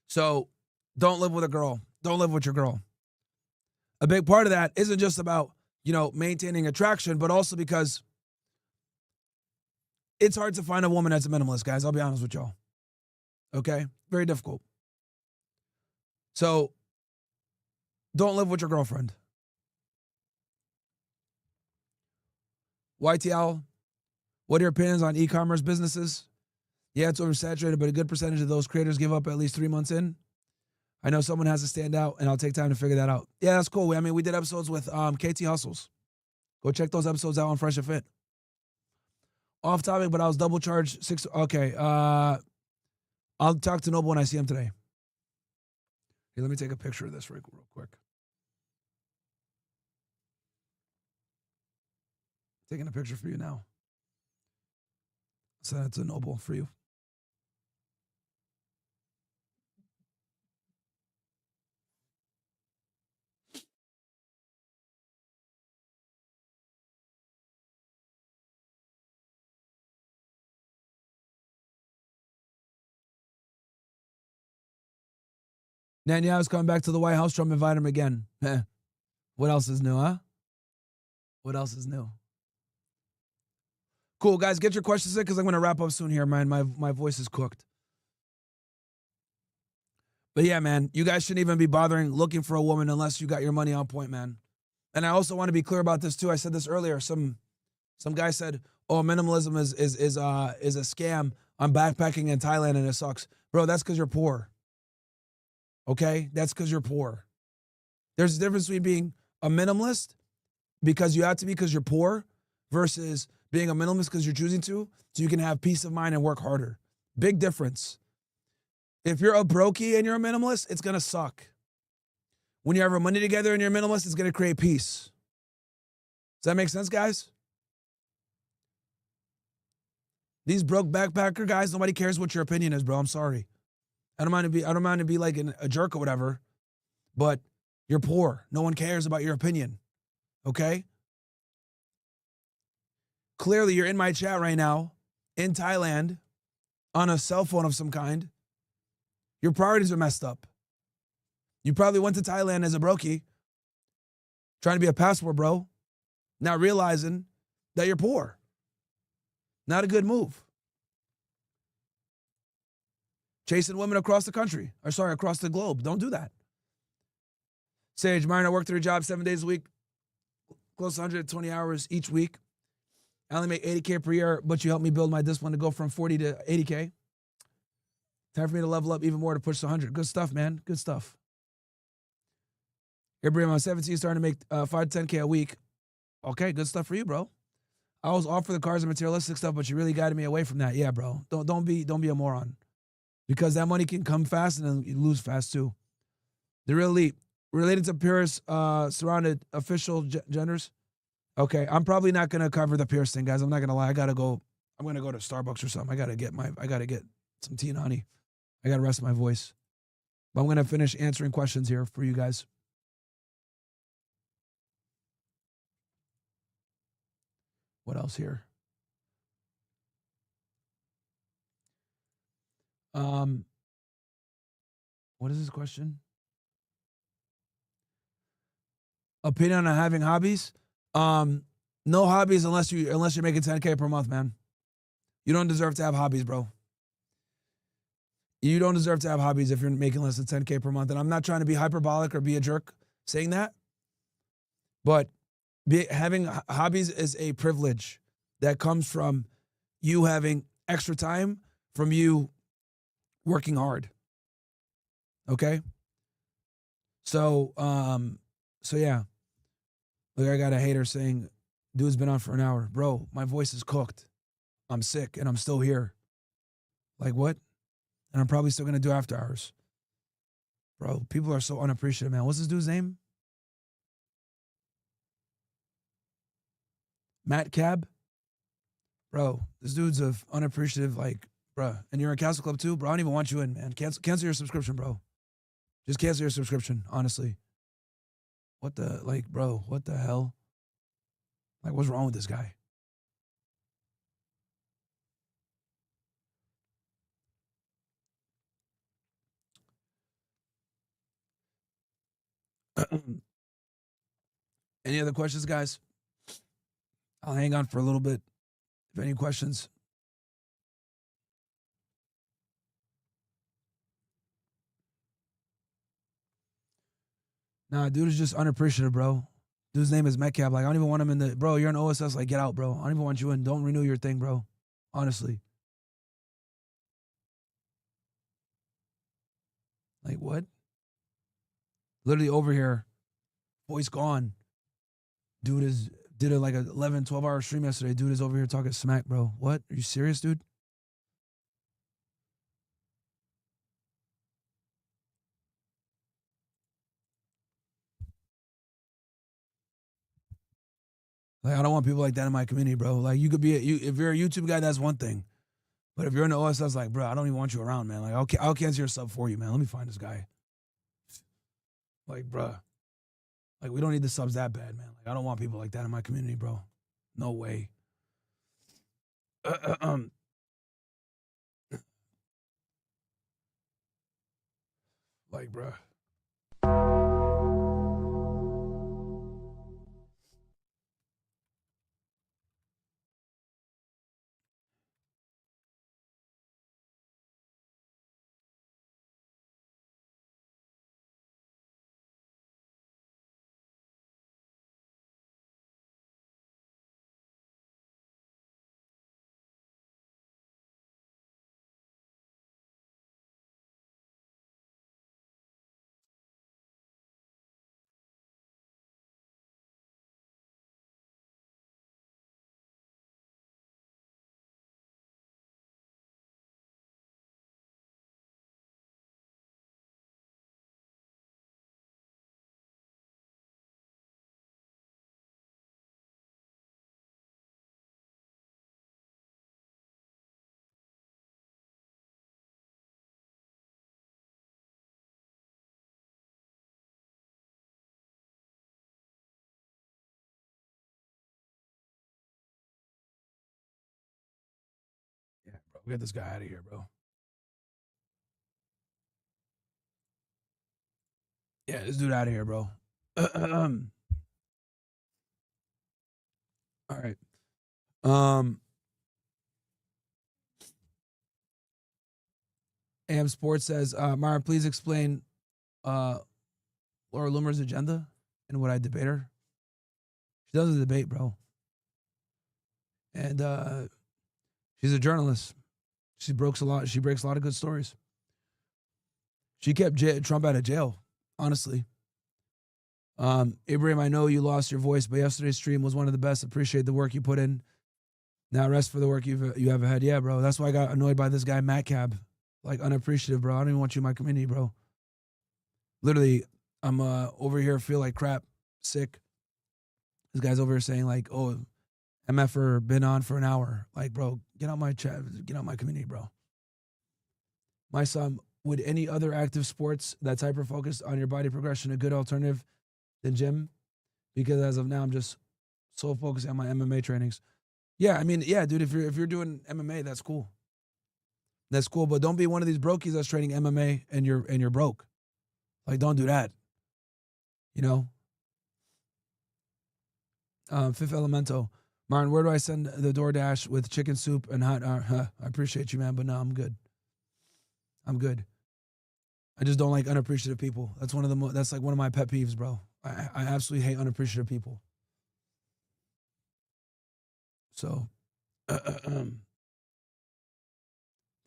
So don't live with a girl. Don't live with your girl. A big part of that isn't just about, maintaining attraction, but also because it's hard to find a woman that's a minimalist, guys. I'll be honest with y'all. Okay? Very difficult. So don't live with your girlfriend. YTL, what are your opinions on e-commerce businesses? Yeah, it's oversaturated, but a good percentage of those creators give up at least 3 months in. I know someone has to stand out, and I'll take time to figure that out. Yeah, that's cool. We did episodes with KT Hustles. Go check those episodes out on Fresh and Fit. Off topic, but I was double charged 6. Okay, I'll talk to Noble when I see him today. Hey, let me take a picture of this real quick. Taking a picture for you now. Send it to Noble for you. Netanyahu's coming back to the White House. Trump invited him again. What else is new, huh? What else is new? Cool, guys. Get your questions in because I'm going to wrap up soon here, man. My voice is cooked. But yeah, man, you guys shouldn't even be bothering looking for a woman unless you got your money on point, man. And I also want to be clear about this too. I said this earlier. Some guy said, "Oh, minimalism is a scam. I'm backpacking in Thailand and it sucks." Bro, that's because you're poor. Okay? That's because you're poor. There's a difference between being a minimalist because you have to be because you're poor versus being a minimalist because you're choosing to so you can have peace of mind and work harder. Big difference. If you're a brokey and you're a minimalist, it's going to suck. When you have your money together and you're a minimalist, it's going to create peace. Does that make sense, guys? These broke backpacker guys, nobody cares what your opinion is, bro. I'm sorry. I don't mind to be like a jerk or whatever, but you're poor. No one cares about your opinion. Okay? Clearly, you're in my chat right now in Thailand on a cell phone of some kind. Your priorities are messed up. You probably went to Thailand as a brokey, trying to be a passport bro, not realizing that you're poor. Not a good move. Chasing women across the country, across the globe. Don't do that. Sage, Myron, I work 3 jobs 7 days a week, close to 120 hours each week. I only make $80K per year, but you helped me build my discipline to go from 40 to 80K. Time for me to level up even more to push to 100. Good stuff, man. Good stuff. Abraham, I'm 17, starting to make 5 to 10K a week. Okay, good stuff for you, bro. I was all for the cars and materialistic stuff, but you really guided me away from that. Yeah, bro. Don't be a moron. Because that money can come fast and then you lose fast too. The real elite. Related to peers, surrounded official genders. Okay, I'm probably not gonna cover the Pierce thing, guys. I'm not gonna lie. I'm gonna go to Starbucks or something. I gotta get some tea and honey. I gotta rest my voice. But I'm gonna finish answering questions here for you guys. What else here? What is this question? Opinion on having hobbies? No hobbies unless you're making 10K per month, man. You don't deserve to have hobbies, bro. You don't deserve to have hobbies if you're making less than 10K per month. And I'm not trying to be hyperbolic or be a jerk saying that, but having hobbies is a privilege that comes from you having extra time, from you working hard. Okay? So yeah. Look, I got a hater saying, dude's been on for an hour. Bro, my voice is cooked. I'm sick and I'm still here. Like what? And I'm probably still going to do after hours. Bro, people are so unappreciative, man. What's this dude's name? Matt Cab? Bro, this dude's unappreciative, like, bro. And you're in CastleClub too? Bro, I don't even want you in, man. Cancel your subscription, bro. Just cancel your subscription, honestly. What the hell? Like, what's wrong with this guy? Any other questions, guys? I'll hang on for a little bit. If any questions. Nah, dude is just unappreciative, bro. Dude's name is Metcalf. Like, I don't even want him in the. Bro, you're an OSS. Like, get out, bro. I don't even want you in. Don't renew your thing, bro. Honestly. Like, what? Literally over here. Voice gone. Dude did like an 11, 12-hour stream yesterday. Dude is over here talking smack, bro. What? Are you serious, dude? Like, I don't want people like that in my community, bro. Like, you could be if you're a YouTube guy, that's one thing. But if you're in the OSS, like, bro, I don't even want you around, man. Like, I'll cancel your sub for you, man. Let me find this guy. Like, bro. Like, we don't need the subs that bad, man. Like, I don't want people like that in my community, bro. No way. Like, bro. Get this guy out of here, bro. Yeah, this dude out of here, bro. All right. AM Sports says, Myron, please explain Laura Loomer's agenda and what I debate her. She does a debate, bro. And she's a journalist. She breaks a lot of good stories. She kept Trump out of jail, honestly. Ibrahim, I know you lost your voice, but yesterday's stream was one of the best. Appreciate the work you put in. Now rest for the work you have ahead. Yeah, bro. That's why I got annoyed by this guy, Matt Cab. Like, unappreciative, bro. I don't even want you in my community, bro. Literally, I'm over here, feel like crap, sick. This guy's over here saying, like, oh, MFer been on for an hour. Like, bro, get out my chat, get out my community, bro. My son, would any other active sports that's hyper-focused on your body progression a good alternative than gym? Because as of now, I'm just so focused on my MMA trainings. Yeah, I mean, yeah, dude, if you're doing MMA, that's cool. That's cool, but don't be one of these brokies that's training MMA and you're broke. Like, don't do that. You know? Fifth Elemento. Martin, where do I send the DoorDash with chicken soup and hot? I appreciate you, man, but no, I'm good. I'm good. I just don't like unappreciative people. That's that's like one of my pet peeves, bro. I absolutely hate unappreciative people. So,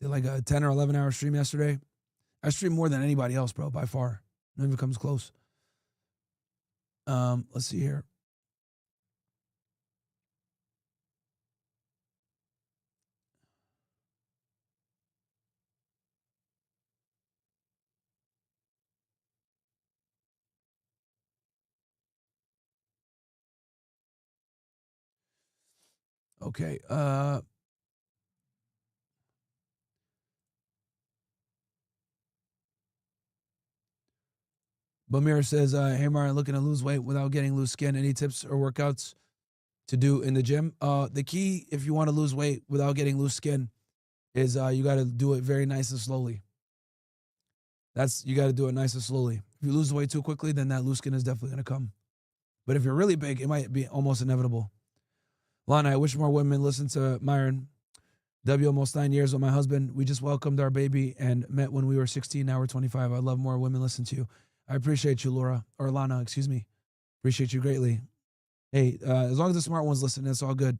did like a 10 or 11 hour stream yesterday. I streamed more than anybody else, bro, by far. No one even comes close. Let's see here. Okay. Bamir says, hey, Martin, looking to lose weight without getting loose skin. Any tips or workouts to do in the gym? The key, if you want to lose weight without getting loose skin, is you got to do it very nice and slowly. You got to do it nice and slowly. If you lose weight too quickly, then that loose skin is definitely going to come. But if you're really big, it might be almost inevitable. Lana, I wish more women listen to Myron. W, almost 9 years with my husband. We just welcomed our baby and met when we were 16. Now we're 25. I'd love more women listen to you. I appreciate you, Laura. Or Lana, excuse me. Appreciate you greatly. Hey, as long as the smart ones listen, it's all good.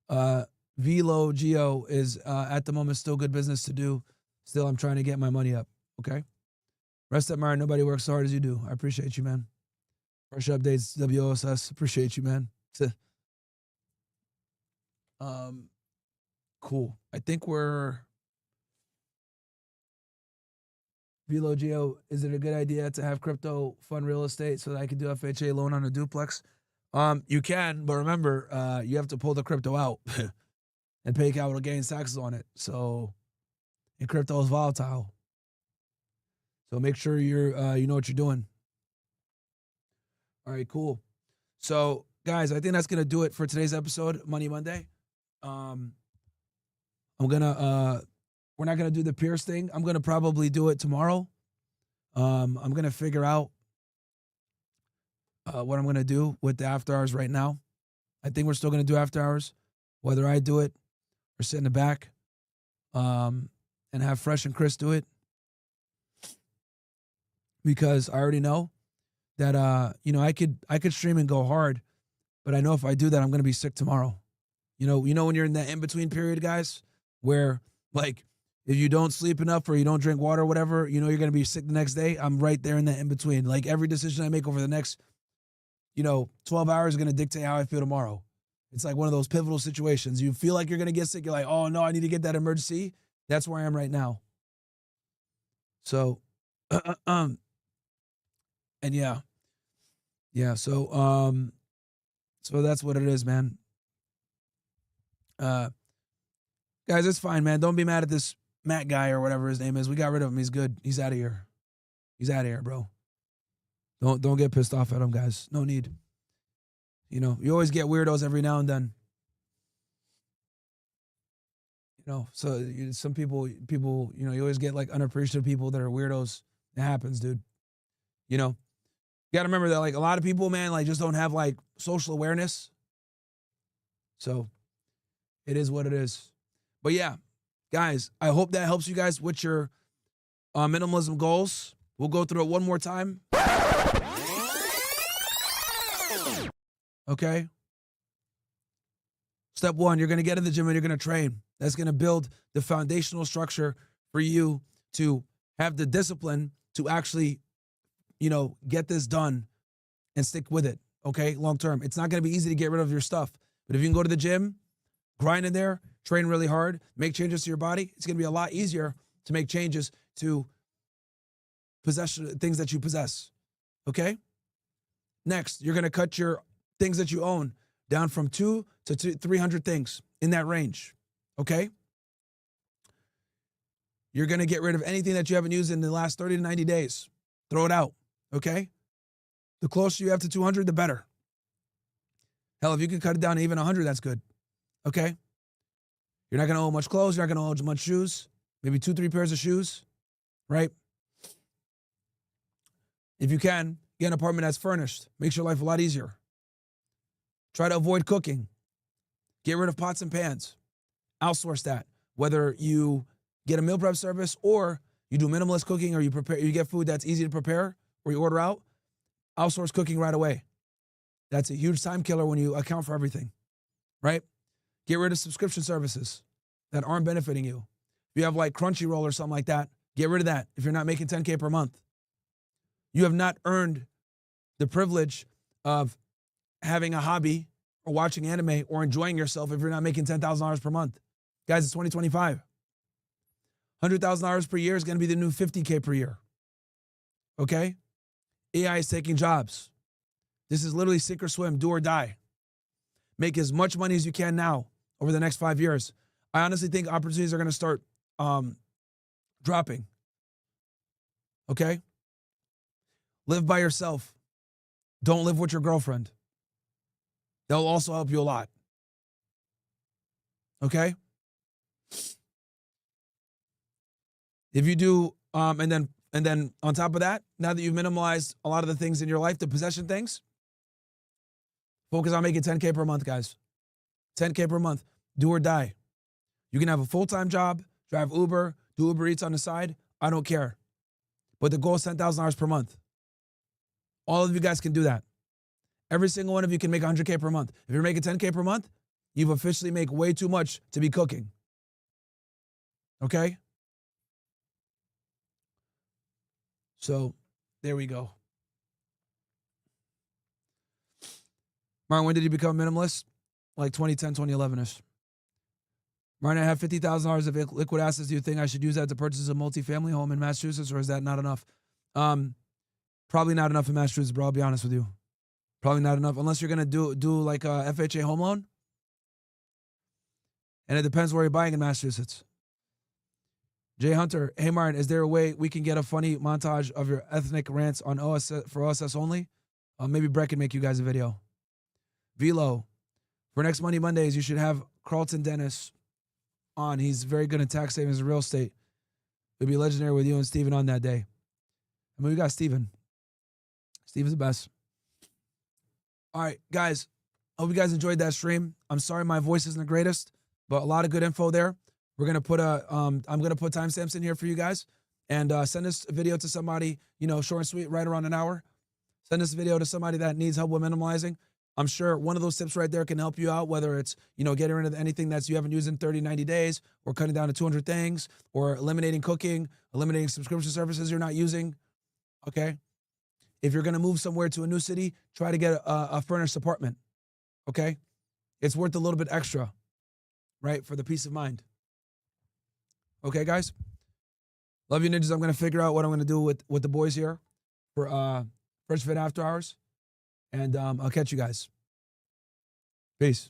Velo Geo is at the moment still good business to do. Still, I'm trying to get my money up. Okay. Rest up, Myron. Nobody works so hard as you do. I appreciate you, man. Fresh updates, WOSS. Appreciate you, man. Cool. I think we're Velo Geo. Is it a good idea to have crypto fund real estate so that I can do FHA loan on a duplex? You can, but remember, you have to pull the crypto out and pay capital gains taxes on it. So, and crypto is volatile. So make sure you know what you're doing. All right, cool. So, guys, I think that's gonna do it for today's episode, Money Monday. We're not gonna do the Pierce thing. I'm gonna probably do it tomorrow. I'm gonna figure out what I'm gonna do with the after hours right now. I think we're still gonna do after hours, whether I do it or sit in the back, and have Fresh and Chris do it, because I already know that I could stream and go hard, but I know if I do that, I'm gonna be sick tomorrow. You know when you're in that in between period, guys, where like if you don't sleep enough or you don't drink water or whatever, you're going to be sick the next day. I'm right there in that in between. Like every decision I make over the next, 12 hours is going to dictate how I feel tomorrow. It's like one of those pivotal situations. You feel like you're going to get sick. You're like, oh no, I need to get that emergency. That's where I am right now. So, and yeah. So that's what it is, man. Guys, it's fine, man. Don't be mad at this Matt guy or whatever his name is. We got rid of him. He's good. He's out of here. He's out of here, bro. Don't get pissed off at him, guys. No need. You always get weirdos every now and then. So some people, you always get like unappreciative people that are weirdos. It happens, dude. You got to remember that like a lot of people, man, like just don't have like social awareness. So it is what it is. But yeah, guys, I hope that helps you guys with your minimalism goals. We'll go through it one more time. Okay. Step one, you're going to get in the gym and you're going to train. That's going to build the foundational structure for you to have the discipline to actually, get this done and stick with it. Okay. Long term. It's not going to be easy to get rid of your stuff. But if you can go to the gym, grind in there, train really hard, make changes to your body, it's going to be a lot easier to make changes to things that you possess. Okay. Next, you're going to cut your things that you own down from 2 to 300 things, in that range. Okay. You're going to get rid of anything that you haven't used in the last 30 to 90 days. Throw it out. Okay. The closer you have to 200, the better. Hell, if you can cut it down to even 100, that's good. Okay. You're not going to own much clothes. You're not going to own much shoes. Maybe 2-3 pairs of shoes. Right. If you can, get an apartment that's furnished. Makes your life a lot easier. Try to avoid cooking. Get rid of pots and pans. Outsource that. Whether you get a meal prep service or you do minimalist cooking, or you get food that's easy to prepare, or you order out, outsource cooking right away. That's a huge time killer when you account for everything, right? Get rid of subscription services that aren't benefiting you. If you have like Crunchyroll or something like that, get rid of that if you're not making $10K per month. You have not earned the privilege of having a hobby or watching anime or enjoying yourself if you're not making $10,000 per month. Guys, it's 2025. $100,000 per year is going to be the new $50K per year. Okay? AI is taking jobs. This is literally sink or swim, do or die. Make as much money as you can now over the next 5 years. I honestly think opportunities are going to start dropping. Okay? Live by yourself. Don't live with your girlfriend. They'll also help you a lot. Okay? If you do, and then on top of that, now that you've minimalized a lot of the things in your life, the possession things, focus on making 10K per month, guys. 10K per month. Do or die. You can have a full-time job, drive Uber, do Uber Eats on the side. I don't care. But the goal is $10,000 per month. All of you guys can do that. Every single one of you can make 100K per month. If you're making 10K per month, you've officially made way too much to be cooking. Okay? So, there we go. Myron, when did you become minimalist? Like 2010, 2011-ish. Myron, I have $50,000 of liquid assets. Do you think I should use that to purchase a multifamily home in Massachusetts, or is that not enough? Probably not enough in Massachusetts, bro. I'll be honest with you. Probably not enough, unless you're going to do like a FHA home loan. And it depends where you're buying in Massachusetts. Jay Hunter, hey Myron, is there a way we can get a funny montage of your ethnic rants on for OSS only? Maybe Brett can make you guys a video. Velo, for next Money Mondays, you should have Carlton Dennis on. He's very good at tax savings and real estate. It'd be legendary with you and Steven on that day. I mean, we got Steven. Steven's the best. All right, guys. Hope you guys enjoyed that stream. I'm sorry my voice isn't the greatest, but a lot of good info there. We're gonna put I'm gonna put timestamps in here for you guys, and send this video to somebody, short and sweet, right around an hour. Send this video to somebody that needs help with minimalizing. I'm sure one of those tips right there can help you out, whether it's, getting rid of anything that you haven't used in 30, 90 days, or cutting down to 200 things, or eliminating cooking, eliminating subscription services you're not using. Okay. If you're gonna move somewhere to a new city, try to get a furnished apartment. Okay. It's worth a little bit extra, right, for the peace of mind. Okay, guys? Love you, ninjas. I'm going to figure out what I'm going to do with the boys here for First Fit After Hours. And I'll catch you guys. Peace.